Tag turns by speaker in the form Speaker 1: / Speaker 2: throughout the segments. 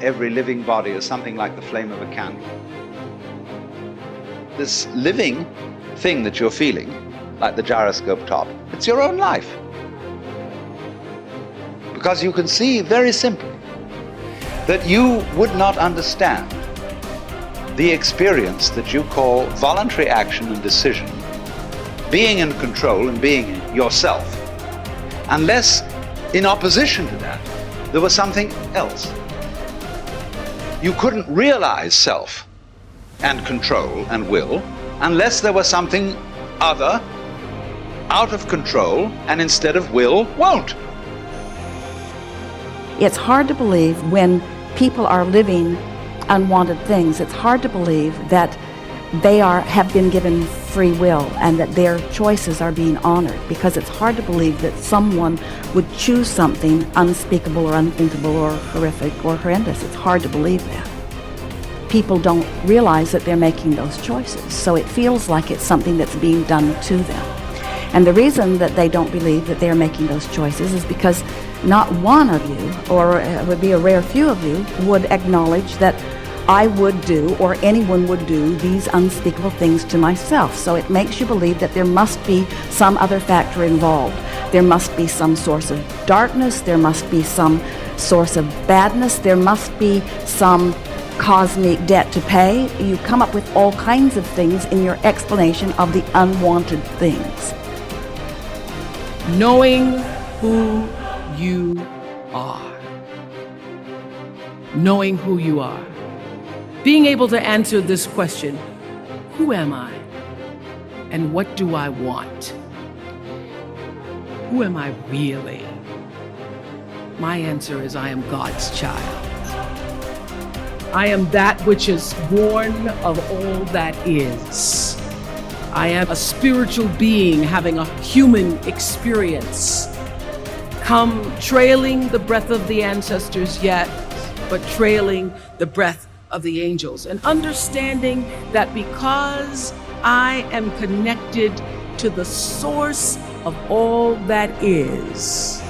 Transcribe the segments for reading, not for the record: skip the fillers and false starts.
Speaker 1: every living body is something like the flame of a candle. This living thing that you're feeling, like the gyroscope top, it's your own life. Because you can see very simply that you would not understand the experience that you call voluntary action and decision, being in control and being yourself, unless in opposition to that there was something else. You couldn't realize self and control and will unless there was something other, out of control, and instead of will, won't.
Speaker 2: It's hard to believe when people are living unwanted things. It's hard to believe that they have been given free will and that their choices are being honored, because it's hard to believe that someone would choose something unspeakable or unthinkable or horrific or horrendous. It's hard to believe that. People don't realize that they're making those choices, so it feels like it's something that's being done to them. And the reason that they don't believe that they're making those choices is because not one of you, or it would be a rare few of you, would acknowledge that I would do, or anyone would do, these unspeakable things to myself. So it makes you believe that there must be some other factor involved. There must be some source of darkness, there must be some source of badness, there must be some cosmic debt to pay. You come up with all kinds of things in your explanation of the unwanted things.
Speaker 3: Knowing who you are. Knowing who you are. Being able to answer this question, who am I? And what do I want? Who am I really? My answer is I am God's child. I am that which is born of all that is. I am a spiritual being having a human experience. Come trailing the breath of the ancestors yet, but trailing the breath of the angels, and understanding that because I am connected to the source of all that is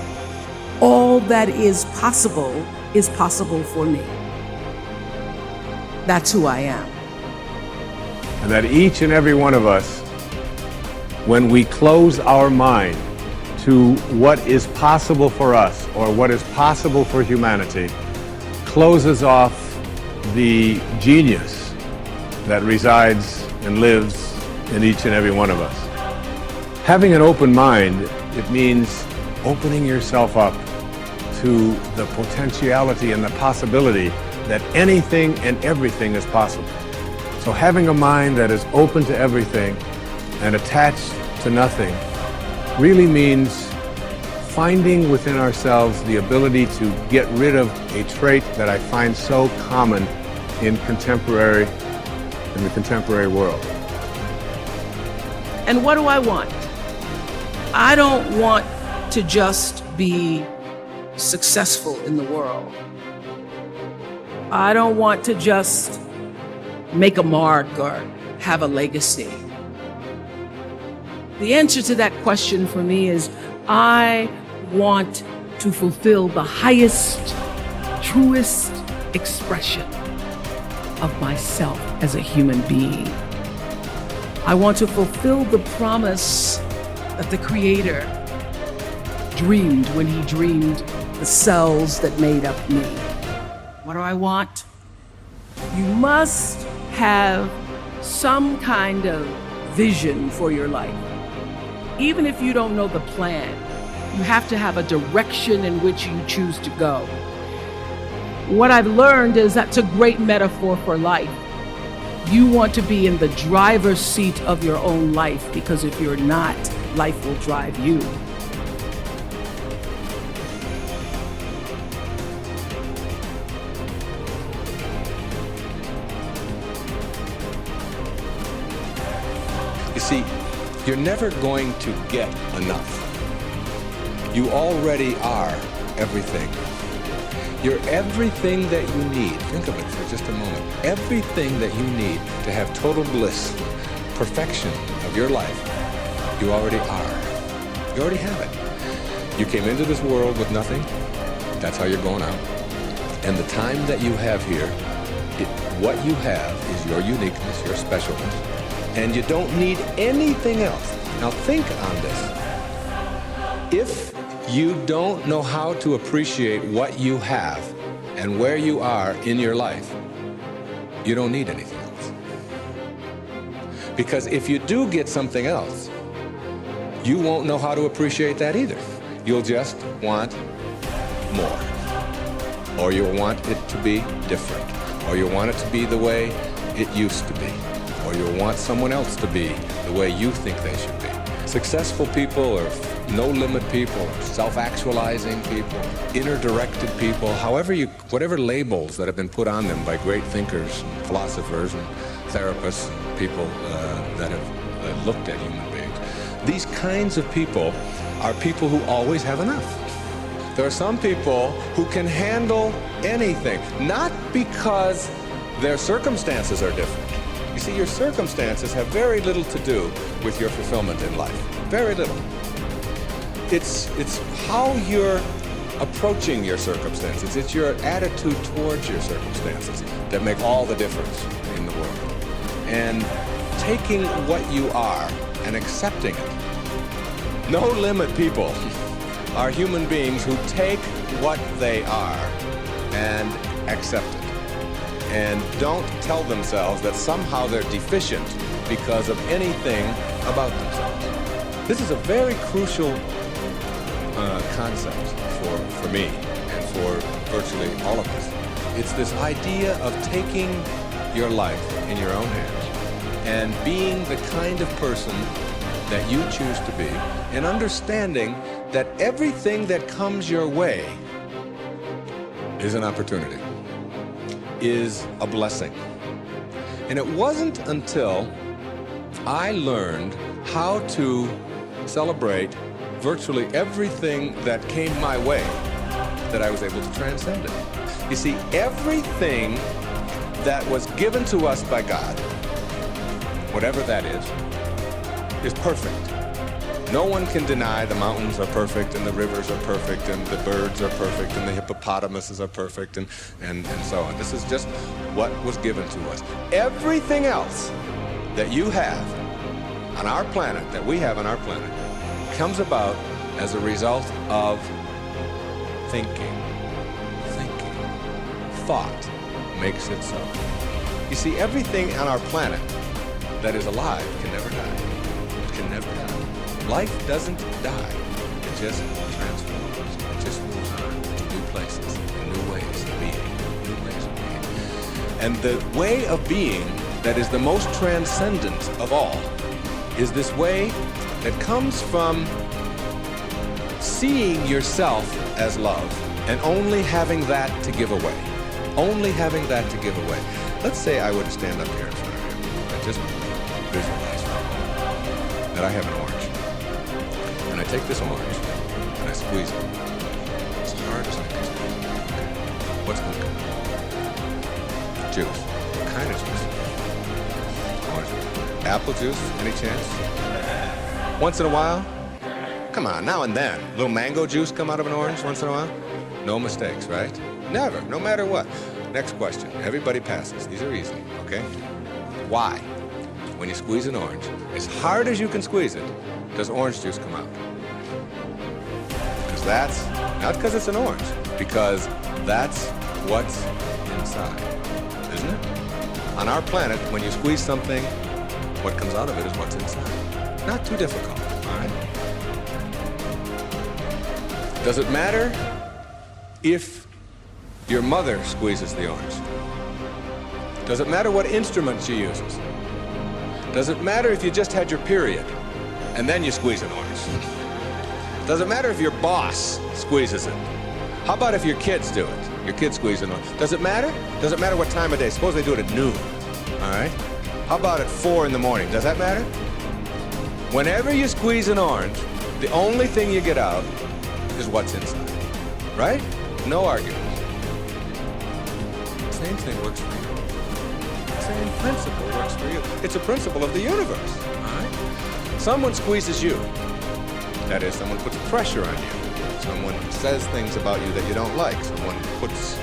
Speaker 3: possible for me. That's who I am.
Speaker 4: And that each and every one of us, when we close our mind to what is possible for us or what is possible for humanity, closes off the genius that resides and lives in each and every one of us. Having an open mind, it means opening yourself up to the potentiality and the possibility that anything and everything is possible. So having a mind that is open to everything and attached to nothing really means finding within ourselves the ability to get rid of a trait that I find so common in the contemporary world.
Speaker 3: And what do I want? I don't want to just be successful in the world. I don't want to just make a mark or have a legacy. The answer to that question for me is I want to fulfill the highest, truest expression of myself as a human being. I want to fulfill the promise that the Creator dreamed when He dreamed the cells that made up me. What do I want? You must have some kind of vision for your life. Even if you don't know the plan, you have to have a direction in which you choose to go. What I've learned is that's a great metaphor for life. You want to be in the driver's seat of your own life, because if you're not, life will drive you.
Speaker 5: You see, you're never going to get enough. You already are everything. You're everything that you need. Think of it for just a moment. Everything that you need to have total bliss, perfection of your life, you already are. You already have it. You came into this world with nothing. That's how you're going out. And the time that you have here, what you have is your uniqueness, your specialness, and you don't need anything else. Now think on this. If you don't know how to appreciate what you have and where you are in your life, you don't need anything else. Because if you do get something else, you won't know how to appreciate that either. You'll just want more. Or you'll want it to be different. Or you'll want it to be the way it used to be. Or you'll want someone else to be the way you think they should be. Successful people or no-limit people or self-actualizing people, inner-directed people, whatever labels that have been put on them by great thinkers and philosophers and therapists and people that have looked at human beings. These kinds of people are people who always have enough. There are some people who can handle anything, not because their circumstances are different. You see, your circumstances have very little to do with your fulfillment in life. Very little. It's how you're approaching your circumstances. It's your attitude towards your circumstances that make all the difference in the world. And taking what you are and accepting it. No limit people are human beings who take what they are and accept it. And don't tell themselves that somehow they're deficient because of anything about themselves. This is a very crucial concept for me and for virtually all of us. It's this idea of taking your life in your own hands and being the kind of person that you choose to be, and understanding that everything that comes your way is an opportunity, is a blessing. And it wasn't until I learned how to celebrate virtually everything that came my way that I was able to transcend it. You see, everything that was given to us by God, whatever that is perfect. No one can deny the mountains are perfect and the rivers are perfect and the birds are perfect and the hippopotamuses are perfect and so on. This is just what was given to us. Everything else that you have on our planet, that we have on our planet, comes about as a result of thinking. Thought makes it so. You see, everything on our planet that is alive can never die. It can never die. Life doesn't die. It just transforms. It just moves on to new places, new ways of being, And the way of being that is the most transcendent of all is this way that comes from seeing yourself as love and only having that to give away. Only having that to give away. Let's say I would stand up here in front of you and just visualize that I have an orange. And I take this orange and I squeeze it as hard as I can squeeze it. What's going to come out? Juice. What kind of juice? Orange. Apple juice? Any chance? Once in a while? Come on, now and then. A little mango juice come out of an orange once in a while? No mistakes, right? Never, no matter what. Next question. Everybody passes. These are easy, okay? Why, when you squeeze an orange, as hard as you can squeeze it, does orange juice come out? Because that's, not because it's an orange, because that's what's inside, isn't it? On our planet, when you squeeze something, what comes out of it is what's inside. Not too difficult, all right? Does it matter if your mother squeezes the orange? Does it matter what instrument she uses? Does it matter if you just had your period and then you squeeze an orange? Does it matter if your boss squeezes it? How about if your kids do it? Your kids squeeze an orange. Does it matter? Does it matter what time of day? Suppose they do it at noon, all right? How about at 4 in the morning? Does that matter? Whenever you squeeze an orange, the only thing you get out is what's inside, right? No argument. Same thing works for you. Same principle works for you. It's a principle of the universe, all right? Someone squeezes you. That is, someone puts pressure on you. Someone says things about you that you don't like. Someone puts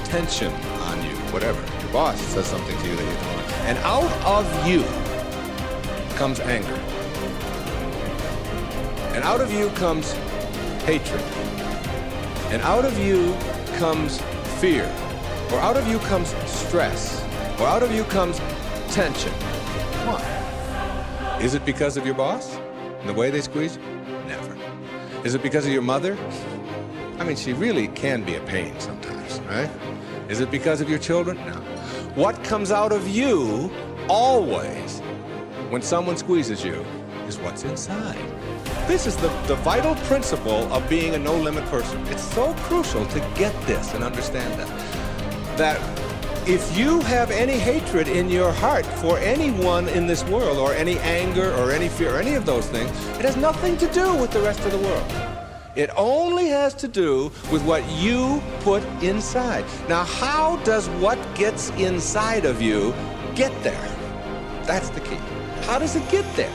Speaker 5: tension on you, whatever. Your boss says something to you that you don't like. And out of you comes anger. And out of you comes hatred. And out of you comes fear. Or out of you comes stress. Or out of you comes tension. Why? Is it because of your boss and the way they squeeze you? Never. Is it because of your mother? I mean, she really can be a pain sometimes, right? Is it because of your children? No. What comes out of you always when someone squeezes you is what's inside. This is the vital principle of being a no-limit person. It's so crucial to get this and understand that if you have any hatred in your heart for anyone in this world, or any anger or any fear or any of those things, it has nothing to do with the rest of the world. It only has to do with what you put inside. Now, how does what gets inside of you get there? That's the key. How does it get there?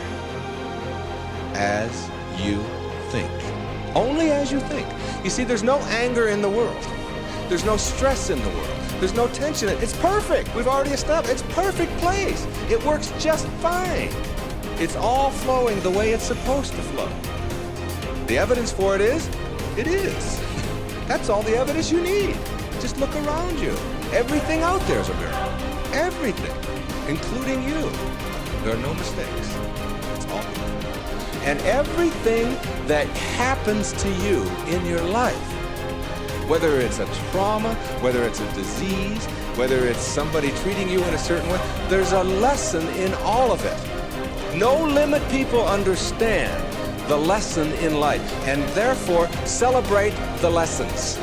Speaker 5: As you think. Only as you think. You see, there's no anger in the world. There's no stress in the world. There's no tension. It's perfect. We've already established. It's perfect place. It works just fine. It's all flowing the way it's supposed to flow. The evidence for it is. That's all the evidence you need. Just look around you. Everything out there is a miracle. Everything, including you. There are no mistakes. It's all. And everything that happens to you in your life, whether it's a trauma, whether it's a disease, whether it's somebody treating you in a certain way, there's a lesson in all of it. No limit people understand the lesson in life, and therefore celebrate the lessons.